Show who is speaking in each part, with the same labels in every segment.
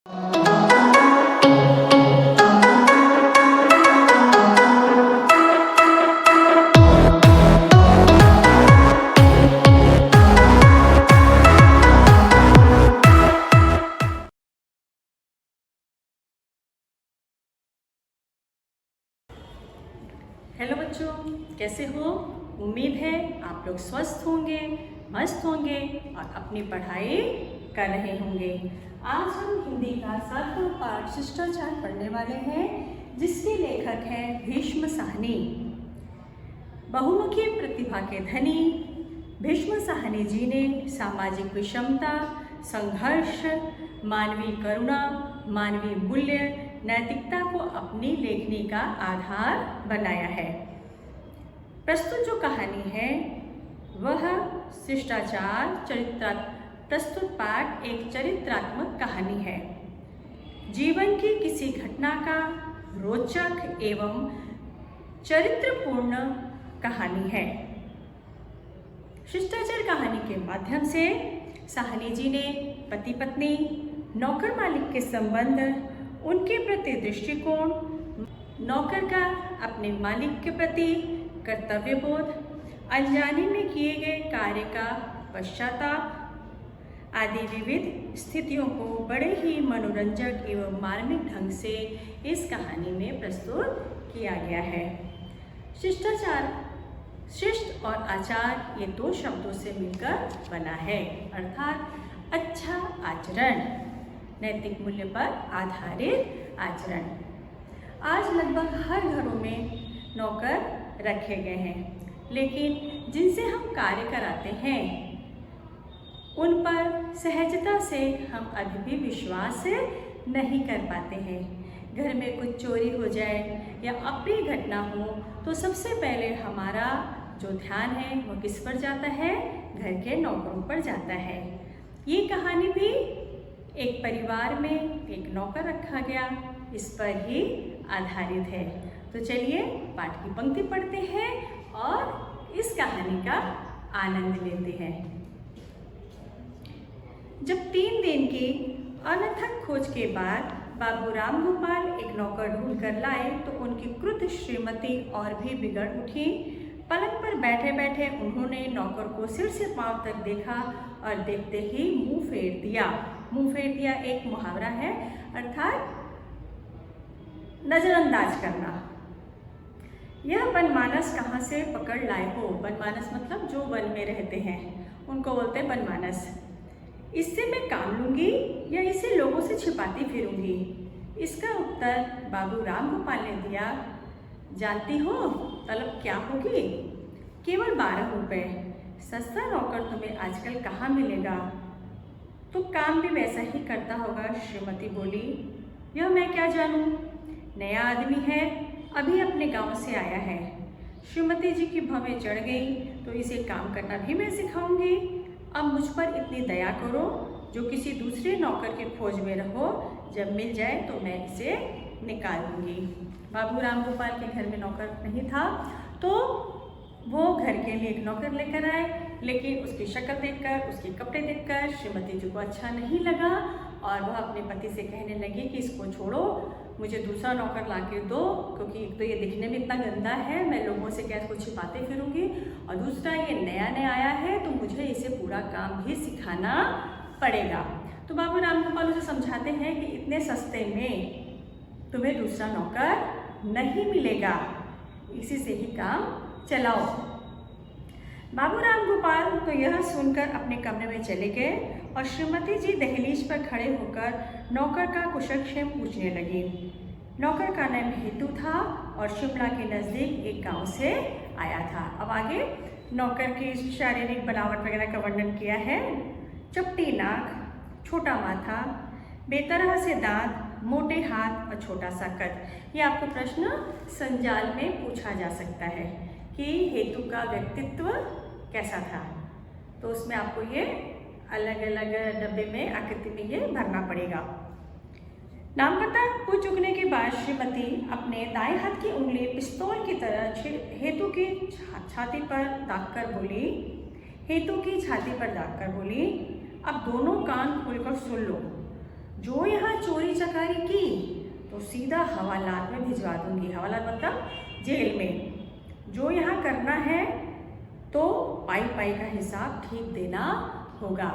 Speaker 1: Hello बच्चों, कैसे हो? उम्मीद है आप लोग स्वस्थ होंगे, मस्त होंगे और अपनी पढ़ाई कर रहे होंगे। आज हम हिंदी का 7वां पाठ शिष्टाचार पढ़ने वाले हैं, जिसके लेखक हैं भीष्म साहनी। बहुमुखी प्रतिभा के धनी भीष्म साहनी जी ने सामाजिक विषमता, संघर्ष, मानवीय करुणा, मानवीय मूल्य, नैतिकता को अपनी लेखनी का आधार बनाया है। प्रस्तुत जो कहानी है वह शिष्टाचार प्रस्तुत पाठ एक चरित्रात्मक कहानी है। जीवन की किसी घटना का रोचक एवं चरित्रपूर्ण कहानी है। शिष्टाचार कहानी के माध्यम से साहनी जी ने पति पत्नी, नौकर मालिक के संबंध, उनके प्रति दृष्टिकोण, नौकर का अपने मालिक के प्रति कर्तव्यबोध, अनजाने में किए गए कार्य का पश्चाताप आदि विविध स्थितियों को बड़े ही मनोरंजक एवं मार्मिक ढंग से इस कहानी में प्रस्तुत किया गया है। शिष्टाचार, शिष्ट और आचार, ये दो शब्दों से मिलकर बना है, अर्थात अच्छा आचरण, नैतिक मूल्य पर आधारित आचरण। आज लगभग हर घरों में नौकर रखे गए हैं, लेकिन जिनसे हम कार्य कराते हैं उन पर सहजता से हम अभी भी विश्वास नहीं कर पाते हैं। घर में कुछ चोरी हो जाए या अप्रिय घटना हो तो सबसे पहले हमारा जो ध्यान है वो किस पर जाता है? घर के नौकरों पर जाता है। ये कहानी भी एक परिवार में एक नौकर रखा गया, इस पर ही आधारित है। तो चलिए पाठ की पंक्ति पढ़ते हैं और इस कहानी का आनंद लेते हैं। जब 3 दिन की अनथक खोज के बाद बाबू राम गोपाल एक नौकर ढूंढ कर लाए तो उनकी क्रुद्ध श्रीमती और भी बिगड़ उठी। पलंग पर बैठे बैठे उन्होंने नौकर को सिर से पांव तक देखा और देखते ही मुंह फेर दिया। मुंह फेर दिया एक मुहावरा है, अर्थात नजरअंदाज करना। यह वनमानस कहाँ से पकड़ लाए हो? वनमानस मतलब जो वन में रहते हैं, उनको बोलते हैं वनमानस। इससे मैं काम लूंगी या इसे लोगों से छिपाती फिरूंगी? इसका उत्तर बाबू राम गोपाल ने दिया, जानती हो तलब क्या होगी? केवल 12 रुपये। सस्ता नौकर तुम्हें आजकल कहाँ मिलेगा? तो काम भी वैसा ही करता होगा, श्रीमती बोली। यह मैं क्या जानूं? नया आदमी है, अभी अपने गांव से आया है। श्रीमती जी की भवें चढ़ गई तो इसे काम करना भी मैं सिखाऊंगी। अब मुझ पर इतनी दया करो, जो किसी दूसरे नौकर के खोज में रहो, जब मिल जाए तो मैं इसे निकाल दूंगी। बाबू राम गोपाल के घर में नौकर नहीं था तो वो घर के लिए एक नौकर लेकर आए, लेकिन उसकी शक्ल देखकर, उसके कपड़े देखकर श्रीमती जी को अच्छा नहीं लगा और वह अपने पति से कहने लगी कि इसको छोड़ो, मुझे दूसरा नौकर ला के दो, क्योंकि एक तो ये दिखने में इतना गंदा है, मैं लोगों से क्या इसको छिपाते फिरूंगी, और दूसरा ये नया नया आया है तो मुझे इसे पूरा काम भी सिखाना पड़ेगा। तो बाबू राम गोपाल उसे समझाते हैं कि इतने सस्ते में तुम्हें दूसरा नौकर नहीं मिलेगा, इसी से ही काम चलाओ। बाबू राम गोपाल तो यह सुनकर अपने कमरे में चले गए और श्रीमती जी दहलीज पर खड़े होकर नौकर का कुशलक्षेम पूछने लगी। नौकर का नाम हेतु था और शिमला के नज़दीक एक गांव से आया था। अब आगे नौकर की शारीरिक बनावट वगैरह का वर्णन किया है। चपटी नाक, छोटा माथा, बेतरह से दांत, मोटे हाथ और छोटा सा कद। ये आपको प्रश्न संजाल में पूछा जा सकता है कि हेतु का व्यक्तित्व कैसा था, तो उसमें आपको ये अलग अलग डब्बे में आकृति में ये भरना पड़ेगा। नाम पता पूछ चुकने के बाद श्रीमती अपने दाएं हाथ की उंगली पिस्तौल की तरह हेतु की छाती पर दागकर बोली। हेतु की छाती पर दागकर बोली, अब दोनों कान खोलकर सुन लो। जो यहाँ चोरी चकारी की तो सीधा हवालात में भिजवा दूंगी। हवालात मतलब जेल में। जो यहाँ करना है तो पाई पाई का हिसाब ठीक देना होगा।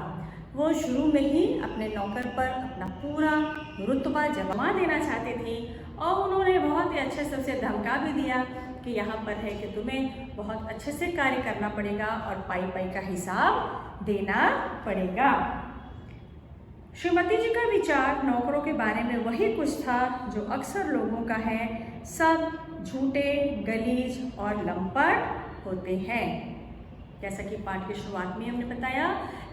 Speaker 1: वो शुरू में ही अपने नौकर पर अपना पूरा रुतबा जमा देना चाहती थी और उन्होंने बहुत ही अच्छे से उसे धमका भी दिया कि यहाँ पर है कि तुम्हें बहुत अच्छे से कार्य करना पड़ेगा और पाई पाई का हिसाब देना पड़ेगा। श्रीमती जी का विचार नौकरों के बारे में वही कुछ था जो अक्सर लोगों का है। सब झूठे, गलीज और लंपट होते हैं। जैसा कि पाठ की शुरुआत में हमने बताया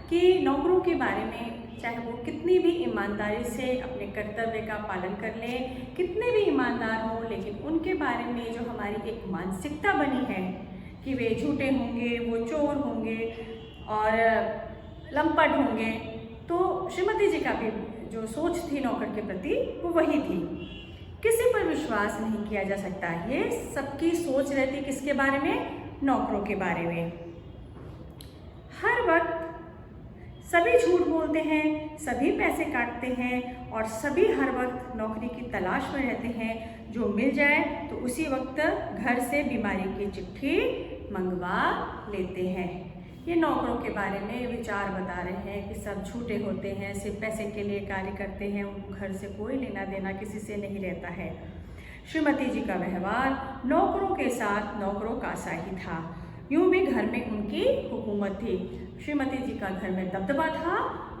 Speaker 1: कि नौकरों के बारे में चाहे वो कितनी भी ईमानदारी से अपने कर्तव्य का पालन कर लें, कितने भी ईमानदार हों, लेकिन उनके बारे में जो हमारी एक मानसिकता बनी है कि वे झूठे होंगे, वो चोर होंगे और लंपट होंगे, तो श्रीमती जी का भी जो सोच थी नौकर के प्रति वो वही थी। किसी पर विश्वास नहीं किया जा सकता। ये सबकी सोच रहती किसके बारे में? नौकरों के बारे में। हर वक्त सभी झूठ बोलते हैं, सभी पैसे काटते हैं और सभी हर वक्त नौकरी की तलाश में रहते हैं। जो मिल जाए तो उसी वक्त घर से बीमारी की चिट्ठी मंगवा लेते हैं। ये नौकरों के बारे में विचार बता रहे हैं कि सब झूठे होते हैं, सिर्फ पैसे के लिए कार्य करते हैं, उनको घर से कोई लेना देना किसी से नहीं रहता है। श्रीमती जी का व्यवहार नौकरों के साथ नौकरों का सा ही था। यूं भी घर में उनकी हुकूमत थी। श्रीमती जी का घर में दबदबा था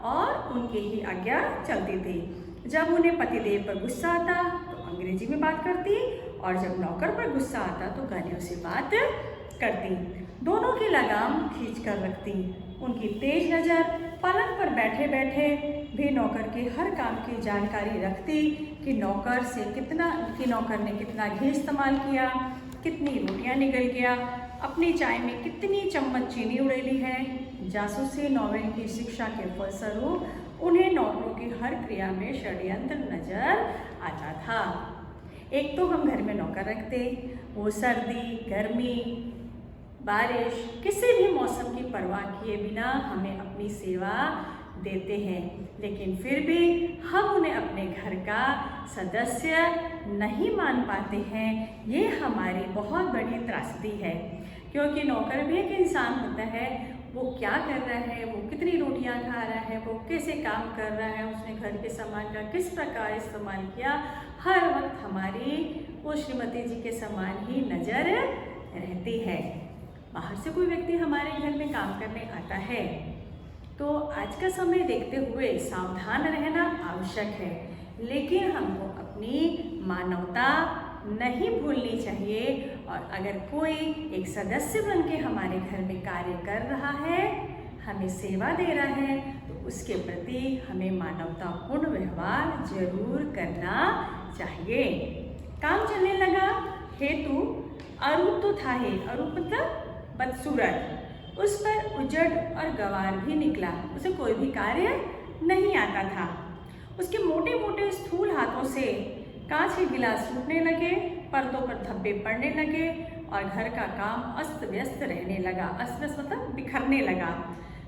Speaker 1: और उनकी ही आज्ञा चलती थी। जब उन्हें पतिदेव पर गुस्सा आता तो अंग्रेजी में बात करती और जब नौकर पर गुस्सा आता तो गालियों से बात करती। दोनों की लगाम खींच कर रखती। उनकी तेज नज़र पलंग पर बैठे बैठे भी नौकर के हर काम की जानकारी रखती कि नौकर ने कितना घी इस्तेमाल किया, कितनी रोटियां निगल गया, अपनी चाय में कितनी चम्मच चीनी उड़ेली है। जासूसी नॉवेल की शिक्षा के फलस्वरूप उन्हें नौकरों की हर क्रिया में षड्यंत्र नजर आता था। एक तो हम घर में नौकर रखते, वो सर्दी, गर्मी, बारिश, किसी भी मौसम की परवाह किए बिना हमें अपनी सेवा देते हैं, लेकिन फिर भी हम उन्हें अपने घर का सदस्य नहीं मान पाते हैं। ये हमारी बहुत बड़ी त्रासदी है, क्योंकि नौकर भी एक इंसान होता है। वो क्या कर रहा है, वो कितनी रोटियां खा रहा है, वो कैसे काम कर रहा है, उसने घर के सामान का किस प्रकार इस्तेमाल किया, हर वक्त हमारी वो श्रीमती जी के समान ही नज़र रहती है। बाहर से कोई व्यक्ति हमारे घर में काम करने आता है तो आज का समय देखते हुए सावधान रहना आवश्यक है, लेकिन हमको अपनी मानवता नहीं भूलनी चाहिए। और अगर कोई एक सदस्य बन के हमारे घर में कार्य कर रहा है, हमें सेवा दे रहा है, तो उसके प्रति हमें मानवतापूर्ण व्यवहार जरूर करना चाहिए। काम चलने लगा हेतु अरूप तो था ही, अरूप मतलब बदसूरत। उस पर उजड़ और गंवार भी निकला। उसे कोई भी कार्य नहीं आता था। उसके मोटे मोटे स्थूल हाथों से कांच के गिलास टूटने लगे, पर्दों पर धब्बे पड़ने लगे और घर का काम अस्त व्यस्त रहने लगा। अस्त व्यस्त मतलब बिखरने लगा।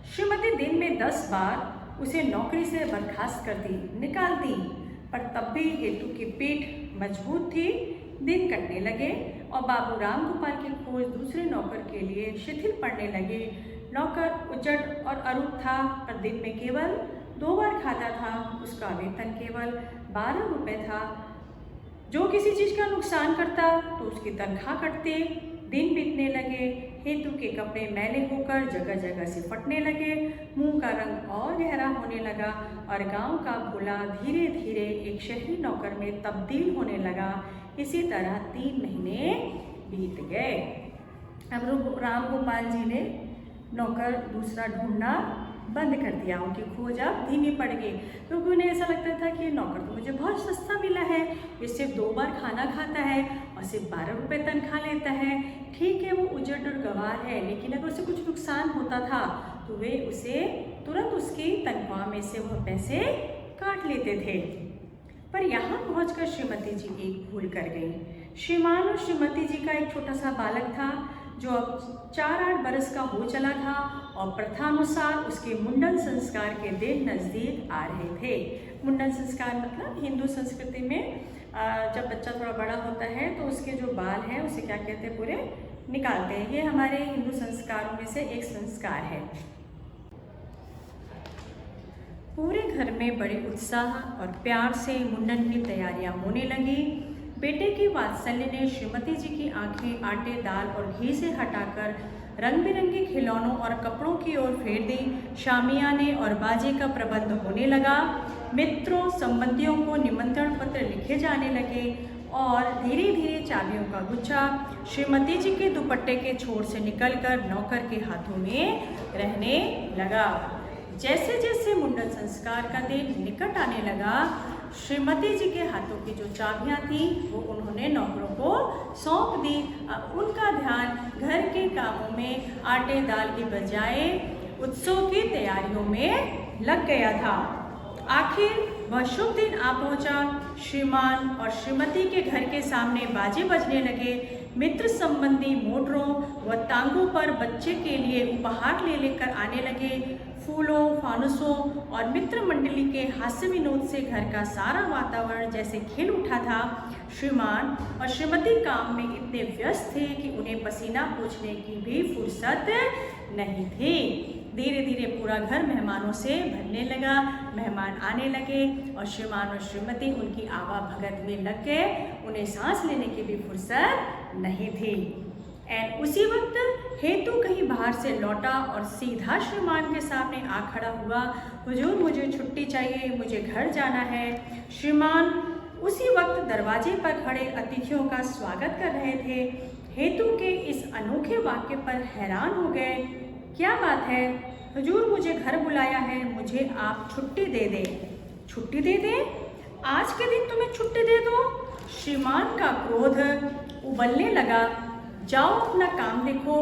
Speaker 1: श्रीमती दिन में 10 बार उसे नौकरी से बर्खास्त करती, निकालती, पर तब भी हेतु की पीठ मजबूत थी। दिन कटने लगे और बाबू राम गोपाल की खोज दूसरे नौकर के लिए शिथिल पड़ने लगे। नौकर उजड़ और अरूप था, पर दिन में केवल 2 बार खाता था। उसका वेतन केवल 12 रुपये था। जो किसी चीज़ का नुकसान करता तो उसकी तनख्वाह कटती। दिन बीतने लगे, हेतु के कपड़े मैले होकर जगह जगह से फटने लगे, मुंह का रंग और गहरा होने लगा और गांव का भोला धीरे धीरे एक शहरी नौकर में तब्दील होने लगा। इसी तरह 3 महीने बीत गए। अब राम गोपाल जी ने नौकर दूसरा ढूंढना बंद कर दिया। उनकी खोज अब धीमी पड़ गई, क्योंकि उन्हें ऐसा लगता था कि ये नौकर तो मुझे बहुत सस्ता मिला है, ये सिर्फ 2 बार खाना खाता है और सिर्फ 12 रुपये तनख्वाह लेता है। ठीक है, वो उजड़ और गंवार है, लेकिन अगर उसे कुछ नुकसान होता था तो वे उसे तुरंत उसकी तनख्वाह में से वह पैसे काट लेते थे। पर यहाँ पहुंचकर श्रीमती जी एक भूल कर गई। श्रीमान और श्रीमती जी का एक छोटा सा बालक था जो अब 4-8 बरस का हो चला था और प्रथानुसार उसके मुंडन संस्कार के दिन नज़दीक आ रहे थे। मुंडन संस्कार मतलब हिंदू संस्कृति में जब बच्चा थोड़ा बड़ा होता है तो उसके जो बाल हैं उसे क्या कहते हैं, पूरे निकालते हैं। ये हमारे हिंदू संस्कारों में से एक संस्कार है। पूरे घर में बड़े उत्साह और प्यार से मुंडन की तैयारियां होने लगी। बेटे की वात्सल्य ने श्रीमती जी की आंखें आटे, दाल और घी से हटाकर रंग बिरंगे खिलौनों और कपड़ों की ओर फेर दी। शामियाने और बाजे का प्रबंध होने लगा। मित्रों संबंधियों को निमंत्रण पत्र लिखे जाने लगे और धीरे धीरे चाबियों का गुच्छा श्रीमती जी के दुपट्टे के छोर से निकलकर नौकर के हाथों में रहने लगा। जैसे जैसे मुंडन संस्कार का दिन निकट आने लगा, श्रीमती जी के हाथों की जो चाबियां थीं वो उन्होंने नौकरों को सौंप दी। अब उनका ध्यान घर के कामों में आटे दाल की बजाय उत्सव की तैयारियों में लग गया था। आखिर वह शुभ दिन आ पहुंचा। श्रीमान और श्रीमती के घर के सामने बाजे बजने लगे। मित्र संबंधी मोटरों व तांगों पर बच्चे के लिए उपहार लेकर आने लगे। फूलों, फानुसों और मित्र मंडली के हास्य विनोद से घर का सारा वातावरण जैसे खिल उठा था। श्रीमान और श्रीमती काम में इतने व्यस्त थे कि उन्हें पसीना पोंछने की भी फुर्सत नहीं थी। धीरे धीरे पूरा घर मेहमानों से भरने लगा। मेहमान आने लगे और श्रीमान और श्रीमती उनकी आवाभगत में लग गए। उन्हें सांस लेने की भी फुर्सत नहीं थी। एंड उसी वक्त हेतु कहीं बाहर से लौटा और सीधा श्रीमान के सामने आ खड़ा हुआ। हुजूर, मुझे छुट्टी चाहिए, मुझे घर जाना है। श्रीमान उसी वक्त दरवाजे पर खड़े अतिथियों का स्वागत कर रहे थे। हेतु के इस अनोखे वाक्य पर हैरान हो गए। क्या बात है हुजूर, मुझे घर बुलाया है, मुझे आप छुट्टी दे दें। छुट्टी दे दें? आज के दिन तुम्हें छुट्टी दे दो? श्रीमान का क्रोध उबलने लगा। जाओ अपना काम देखो,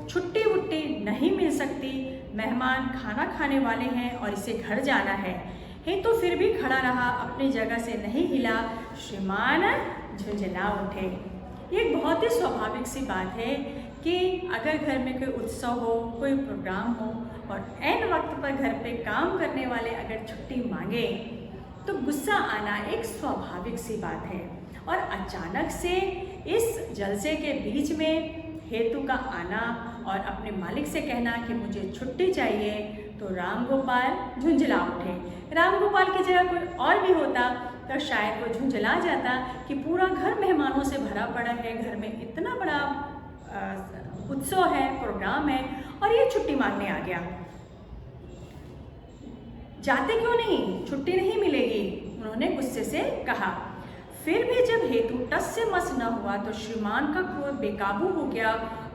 Speaker 1: छुट्टी वुट्टी नहीं मिल सकती। मेहमान खाना खाने वाले हैं और इसे घर जाना है। हेतु फिर भी खड़ा रहा, अपनी जगह से नहीं हिला। श्रीमान झुंझला उठे। ये एक बहुत ही स्वाभाविक सी बात है कि अगर घर में कोई उत्सव हो, कोई प्रोग्राम हो और ऐन वक्त पर घर पे काम करने वाले अगर छुट्टी मांगे तो गुस्सा आना एक स्वाभाविक सी बात है। और अचानक से इस जलसे के बीच में हेतु का आना और अपने मालिक से कहना कि मुझे छुट्टी चाहिए, तो राम गोपाल झुंझला उठे। राम गोपाल की जगह कोई और भी होता तो शायद वो झुंझला जाता कि पूरा घर मेहमानों से भरा पड़ा है, घर में इतना बड़ा उत्सव है, प्रोग्राम है और ये छुट्टी मांगने आ गया। जाते क्यों नहीं, छुट्टी नहीं मिलेगी, उन्होंने गुस्से से कहा। फिर भी जब हेतु टस से मस न हुआ तो श्रीमान का क्रोध बेकाबू हो गया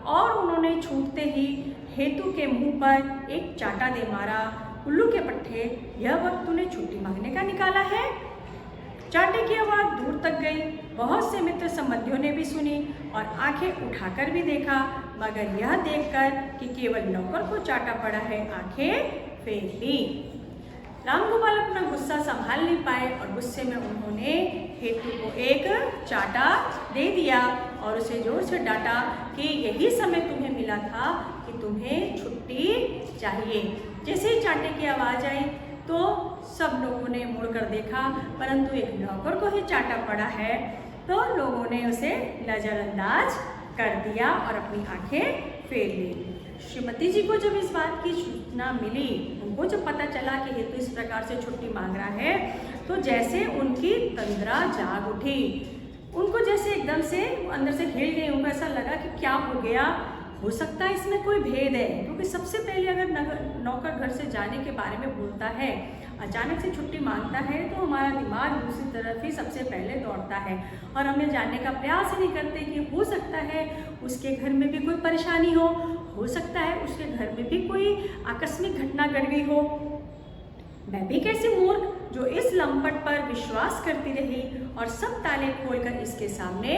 Speaker 1: और उन्होंने छूटते ही हेतु के मुंह पर एक चाटा दे मारा। उल्लू के पट्टे, यह वक्त तूने छुट्टी मांगने का निकाला है? चाटे की आवाज़ दूर तक गई। बहुत से मित्र संबंधियों ने भी सुनी और आंखें उठाकर भी देखा, मगर यह देखकर कि केवल नौकर को चाटा पड़ा है, आंखें फेर ली। रामगोपाल अपना गुस्सा संभाल नहीं पाए और गुस्से में उन्होंने हेतु को एक चाटा दे दिया और उसे जोर से डांटा कि यही समय तुम्हें मिला था कि तुम्हें छुट्टी चाहिए। जैसे ही चाटे की आवाज़ आई तो सब लोगों ने मुड़कर देखा, परंतु एक नौकर को ही चाटा पड़ा है तो लोगों ने उसे नज़रअंदाज कर दिया और अपनी आंखें फेर ली। श्रीमती जी को जब इस बात की सूचना मिली, उनको जब पता चला कि हेतु इस प्रकार से छुट्टी मांग रहा है, तो जैसे उनकी तंद्रा जाग उठी। उनको जैसे एकदम से अंदर से हिल गई। उनको ऐसा लगा कि क्या हो गया, हो सकता है इसमें कोई भेद है, क्योंकि सबसे पहले अगर नौकर घर से जाने के बारे में बोलता है, अचानक से छुट्टी मांगता है, तो हमारा दिमाग दूसरी तरफ ही सबसे पहले दौड़ता है और हम ये जानने का प्रयास ही नहीं करते कि हो सकता है उसके घर में भी कोई परेशानी हो सकता है उसके घर में भी कोई आकस्मिक घटना घट गई हो। मैं भी कैसे मूर्ख जो इस लंपट पर विश्वास करती रही और सब ताले खोलकर इसके सामने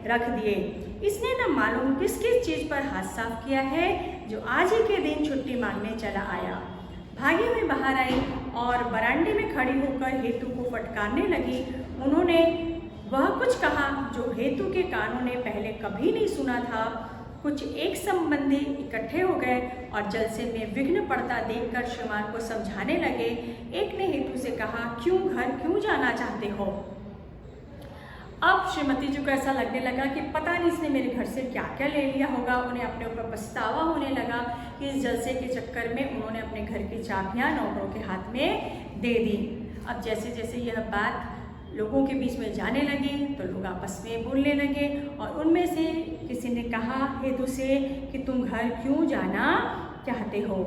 Speaker 1: रख दिए। इसने न मालूम किस किस चीज़ पर हाथ साफ किया है, जो आज ही के दिन छुट्टी मांगने चला आया। भागी हुई बाहर आई और बरामदे में खड़ी होकर हेतु को फटकारने लगी। उन्होंने वह कुछ कहा जो हेतु के कानों ने पहले कभी नहीं सुना था। कुछ एक संबंधी इकट्ठे हो गए और जलसे में विघ्न पड़ता देखकर श्रीमान को समझाने लगे। एक ने हेतु से कहा, क्यों घर क्यों जाना चाहते हो? अब श्रीमती जी को ऐसा लगने लगा कि पता नहीं इसने मेरे घर से क्या क्या ले लिया होगा। उन्हें अपने ऊपर पछतावा होने लगा कि इस जलसे के चक्कर में उन्होंने अपने घर की चाबियां नौकरों के हाथ में दे दी। अब जैसे जैसे यह बात लोगों के बीच में जाने लगी तो लोग आपस में बोलने लगे और उनमें से किसी ने कहा हेतु से कि तुम घर क्यों जाना चाहते हो?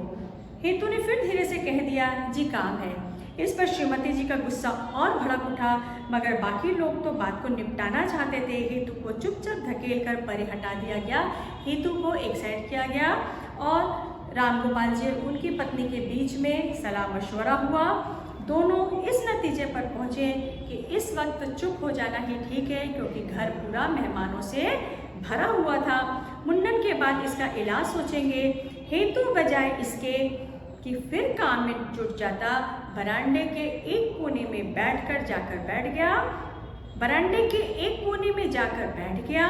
Speaker 1: हेतु ने फिर धीरे से कह दिया, जी काम है। इस पर श्रीमती जी का गुस्सा और भड़क उठा, मगर बाकी लोग तो बात को निपटाना चाहते थे। हेतु को चुपचाप धकेल कर परे हटा दिया गया। हेतु को एक साइड किया गया और रामगोपाल जी और उनकी पत्नी के बीच में सलाह मशवरा हुआ। दोनों इस नतीजे पर पहुंचे कि इस वक्त चुप हो जाना ही ठीक है, क्योंकि घर पूरा मेहमानों से भरा हुआ था। मुंडन के बाद इसका इलाज सोचेंगे। हेतु बजाय इसके कि फिर काम में जुट जाता, बरामदे के एक कोने में जाकर बैठ गया। बरामदे के एक कोने में जाकर बैठ गया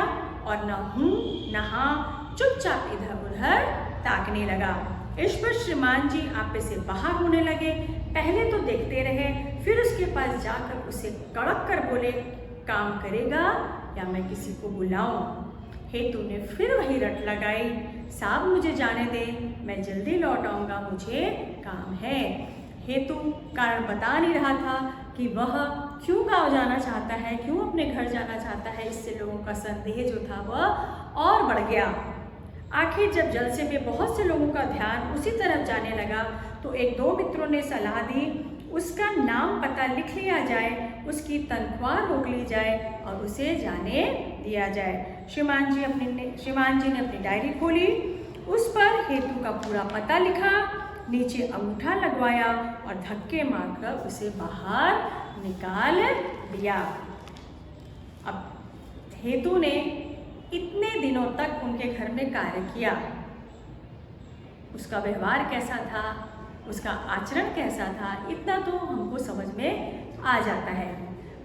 Speaker 1: और न हूँ न हाँ, चुपचाप इधर उधर ताकने लगा। इस पर श्रीमान जी आपे से बाहर होने लगे। पहले तो देखते रहे, फिर उसके पास जाकर उसे कड़क कर बोले, काम करेगा या मैं किसी को बुलाऊं? हेतु ने फिर वही रट लगाई, साहब मुझे जाने दे, मैं जल्दी लौट आऊँगा, मुझे काम है। हेतु कारण बता नहीं रहा था कि वह क्यों गाँव जाना चाहता है, क्यों अपने घर जाना चाहता है। इससे लोगों का संदेह जो था वह और बढ़ गया। आखिर जब जलसे में बहुत से लोगों का ध्यान उसी तरफ जाने लगा तो एक दो मित्रों ने सलाह दी, उसका नाम पता लिख लिया जाए, उसकी तनख्वाह रोक ली जाए और उसे जाने दिया जाए। श्रीमान जी ने अपनी डायरी खोली, उस पर हेतु का पूरा पता लिखा, नीचे अंगूठा लगवाया और धक्के मारकर उसे बाहर निकाल दिया। अब हेतु ने इतने दिनों तक उनके घर में कार्य किया, उसका व्यवहार कैसा था, उसका आचरण कैसा था, इतना तो हमको समझ में आ जाता है।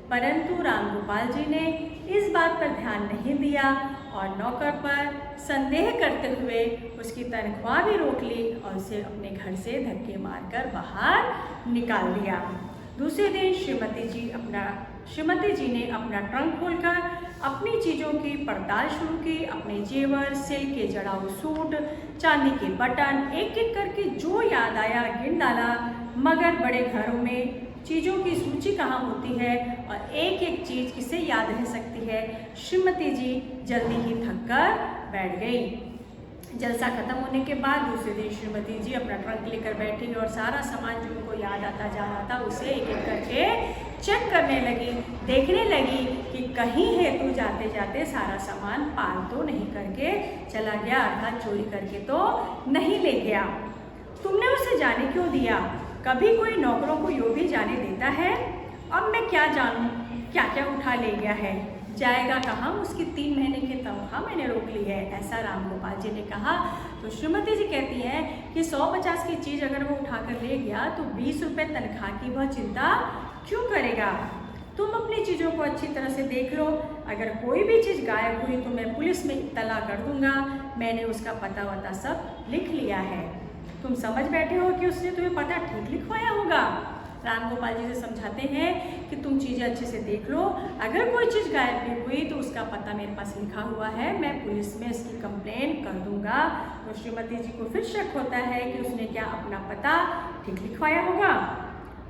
Speaker 1: परंतु रामगोपाल जी ने इस बात पर ध्यान नहीं दिया और नौकर पर संदेह करते हुए उसकी तनख्वाह भी रोक ली और उसे अपने घर से धक्के मारकर बाहर निकाल दिया। दूसरे दिन श्रीमती जी ने अपना ट्रंक खोलकर अपनी चीज़ों की पड़ताल शुरू की। अपने जेवर, सिल्क के जड़ाऊ सूट, चांदी के बटन एक एक करके जो याद आया गिन डाला। मगर बड़े घरों में चीज़ों की सूची कहाँ होती है और एक एक चीज़ किसे याद रह सकती है। श्रीमती जी जल्दी ही थक कर बैठ गई। जलसा खत्म होने के बाद दूसरे दिन श्रीमती जी अपना ट्रंक लेकर बैठी और सारा सामान जो उनको याद आता जा रहा था उसे एक एक करके चेक करने लगी, देखने लगी कि कहीं हेतु जाते जाते सारा सामान पार तो नहीं करके चला गया, अर्थात चोरी करके तो नहीं ले गया। तुमने उसे जाने क्यों दिया? कभी कोई नौकरों को यूँ भी जाने देता है? अब मैं क्या जानूँ क्या क्या उठा ले गया है, जाएगा कहाँ? उसकी 3 महीने की तनख्वाह मैंने रोक ली है, ऐसा रामगोपाल जी ने कहा। तो श्रीमती जी कहती हैं कि 150 की चीज़ अगर वो उठाकर ले गया तो 20 रुपये तनख्वाह की वह चिंता क्यों करेगा? तुम अपनी चीज़ों को अच्छी तरह से देख लो, अगर कोई भी चीज़ गायब हुई तो मैं पुलिस में इत्तला कर दूंगा, मैंने उसका पता वता सब लिख लिया है। तुम समझ बैठे हो कि उसने तुम्हें पता ठीक लिखवाया होगा। रामगोपाल जी से समझाते हैं कि तुम चीज़ें अच्छे से देख लो, अगर कोई चीज़ गायब भी हुई तो उसका पता मेरे पास लिखा हुआ है, मैं पुलिस में इसकी कंप्लेन कर दूंगा। तो श्रीमती जी को फिर शक होता है कि उसने क्या अपना पता ठीक लिखवाया होगा।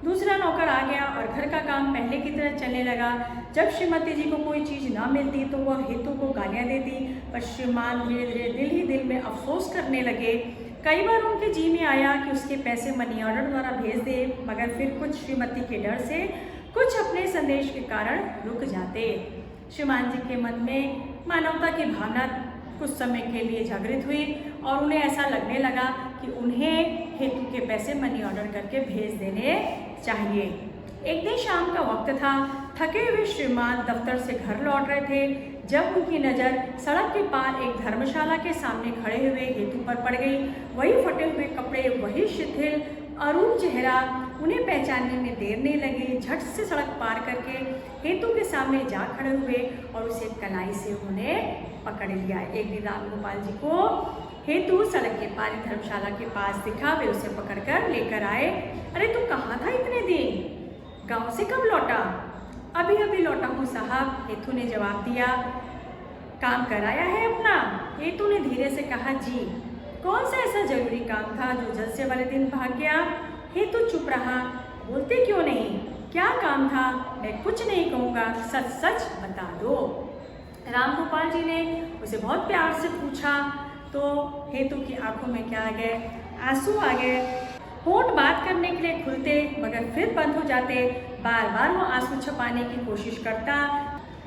Speaker 1: दूसरा नौकर आ गया और घर का काम पहले की तरह चलने लगा। जब श्रीमती जी को कोई चीज़ ना मिलती तो वह हेतु को गालियाँ देती, पर श्रीमान धीरे धीरे दिल ही दिल में अफसोस करने लगे। कई बार उनके जी में आया कि उसके पैसे मनी ऑर्डर द्वारा भेज दे, मगर फिर कुछ श्रीमती के डर से, कुछ अपने संदेश के कारण रुक जाते। श्रीमान जी के मन में मानवता की भावना कुछ समय के लिए जागृत हुई और उन्हें ऐसा लगने लगा कि उन्हें हेतु के पैसे मनी ऑर्डर करके भेज देने चाहिए। एक दिन शाम का वक्त था, थके हुए श्रीमान दफ्तर से घर लौट रहे थे जब उनकी नज़र सड़क के पार एक धर्मशाला के सामने खड़े हुए हेतु पर पड़ गई। वही फटे हुए कपड़े, वही शिथिल अरूप चेहरा, उन्हें पहचानने में देर नहीं लगी। झट से सड़क पार करके हेतु के सामने जा खड़े हुए और उसे कलाई से उन्हें पकड़ लिया। एक दिन राम गोपाल जी को हेतु सड़क के पार धर्मशाला के पास दिखा। वे उसे पकड़कर लेकर आए। अरे तू कहाँ था इतने दिन? गांव से कब लौटा? अभी अभी लौटा हूँ साहब, हेतु ने जवाब दिया। काम कराया है अपना? हेतु ने धीरे से कहा, जी। कौन सा ऐसा जरूरी काम था जो जलसे वाले दिन भाग गया? हेतु चुप रहा। बोलते क्यों नहीं? क्या काम था? मैं कुछ नहीं कहूँगा, सच सच बता दो। राम गोपाल जी ने उसे बहुत प्यार से पूछा तो हेतु की आंखों में क्या आ गए? आंसू आ गए। होंठ बात करने के लिए खुलते मगर फिर बंद हो जाते। बार बार वो आंसू छुपाने की कोशिश करता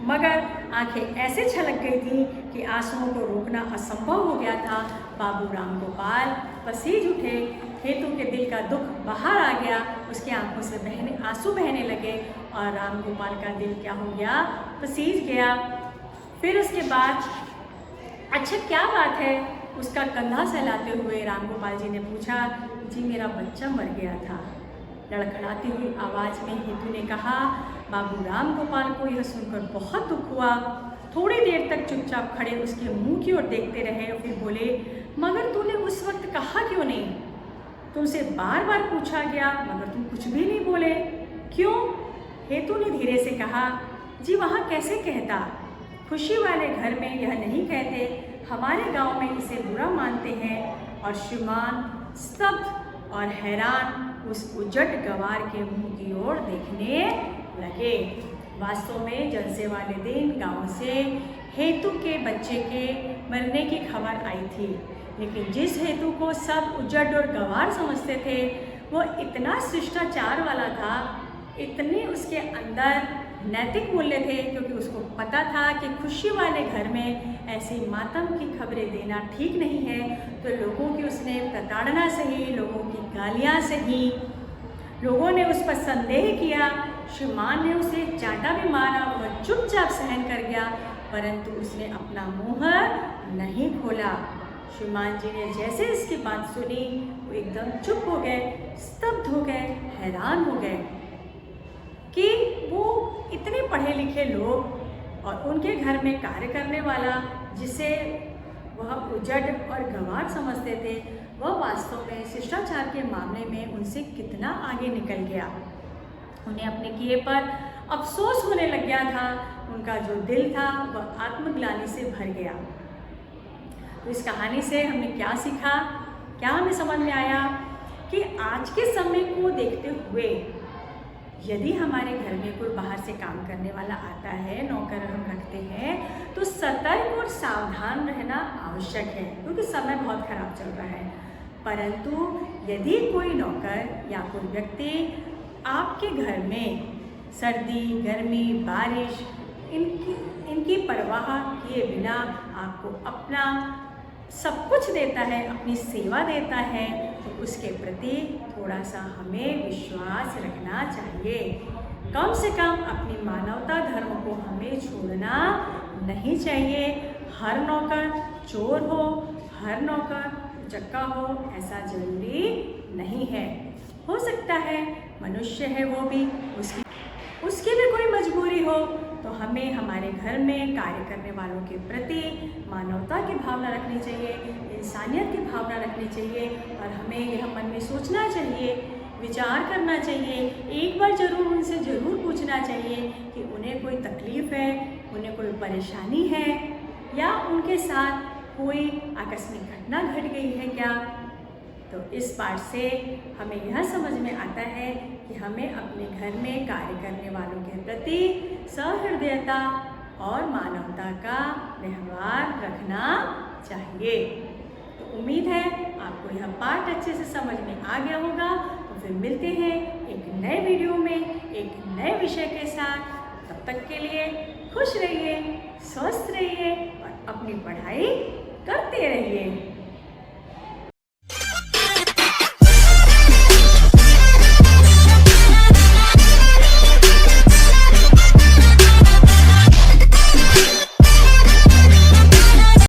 Speaker 1: मगर आंखें ऐसे छलक गई थी कि आंसुओं को रोकना असंभव हो गया था। बाबू राम गोपाल पसीज उठे। हेतु के दिल का दुख बाहर आ गया। उसकी आंखों से आंसू बहने लगे और राम गोपाल का दिल क्या हो गया? पसीज गया। फिर उसके बाद अच्छा क्या बात है? उसका कंधा सहलाते हुए राम गोपाल जी ने पूछा। जी मेरा बच्चा मर गया था। लड़खड़ाती हुई आवाज़ में हेतु ने कहा। बाबू राम गोपाल को यह सुनकर बहुत दुख हुआ। थोड़ी देर तक चुपचाप खड़े उसके मुंह की ओर देखते रहे और फिर बोले, मगर तूने उस वक्त कहा क्यों नहीं? तुमसे बार बार पूछा गया मगर तुम कुछ भी नहीं बोले, क्यों? हेतु ने धीरे से कहा, जी वहाँ कैसे कहता? खुशी वाले घर में यह नहीं कहते। हमारे गांव में इसे बुरा मानते हैं। और श्रीमान स्तब्ध और हैरान उस उजट गवार के मुंह की ओर देखने लगे। वास्तव में जलसे वाले दिन गांव से हेतु के बच्चे के मरने की खबर आई थी, लेकिन जिस हेतु को सब उजट और गवार समझते थे वो इतना शिष्टाचार वाला था, इतने उसके अंदर नैतिक मूल्य थे, क्योंकि उसको पता था कि खुशी वाले घर में ऐसी मातम की खबरें देना ठीक नहीं है। तो लोगों की उसने प्रताड़ना सही, लोगों की गालियाँ सही, लोगों ने उस पर संदेह किया। श्रीमान ने उसे चाटा भी मारा, वह चुपचाप सहन कर गया, परंतु उसने अपना मुँह नहीं खोला। श्रीमान जी ने जैसे इसकी बात सुनी वो एकदम चुप हो गए, स्तब्ध हो गए, हैरान हो गए कि वो इतने पढ़े लिखे लोग और उनके घर में कार्य करने वाला जिसे वह उजड़ और गंवार समझते थे, वह वास्तव में शिष्टाचार के मामले में उनसे कितना आगे निकल गया। उन्हें अपने किए पर अफसोस होने लग गया था। उनका जो दिल था वह आत्मग्लानि से भर गया। तो इस कहानी से हमने क्या सीखा? क्या हमें समझ में आया कि आज के समय को देखते हुए यदि हमारे घर में कोई बाहर से काम करने वाला आता है, नौकर हम रखते हैं, तो सतर्क और सावधान रहना आवश्यक है, क्योंकि समय बहुत खराब चल रहा है। परंतु यदि कोई नौकर या कोई व्यक्ति आपके घर में सर्दी, गर्मी, बारिश इनकी परवाह किए बिना आपको अपना सब कुछ देता है, अपनी सेवा देता है, तो उसके प्रति थोड़ा सा हमें विश्वास रखना चाहिए। कम से कम अपनी मानवता धर्म को हमें छोड़ना नहीं चाहिए। हर नौकर चोर हो, हर नौकर चक्का हो, ऐसा जरूरी नहीं है। हो सकता है मनुष्य है वो भी, उसकी भी कोई मजबूरी हो, तो हमें हमारे घर में कार्य करने वालों के प्रति मानवता की भावना रखनी चाहिए, इंसानियत की भावना रखनी चाहिए और हमें यह मन में सोचना चाहिए, विचार करना चाहिए, एक बार ज़रूर उनसे ज़रूर पूछना चाहिए कि उन्हें कोई तकलीफ़ है, उन्हें कोई परेशानी है या उनके साथ कोई आकस्मिक घटना घट गई है क्या। तो इस बात से हमें यह समझ में आता है कि हमें अपने घर में कार्य करने वालों के प्रति सहृदयता और मानवता का व्यवहार रखना चाहिए। तो उम्मीद है आपको यह पाठ अच्छे से समझ में आ गया होगा। तो फिर मिलते हैं एक नए वीडियो में एक नए विषय के साथ। तब तक के लिए खुश रहिए, स्वस्थ रहिए और अपनी पढ़ाई करते रहिए।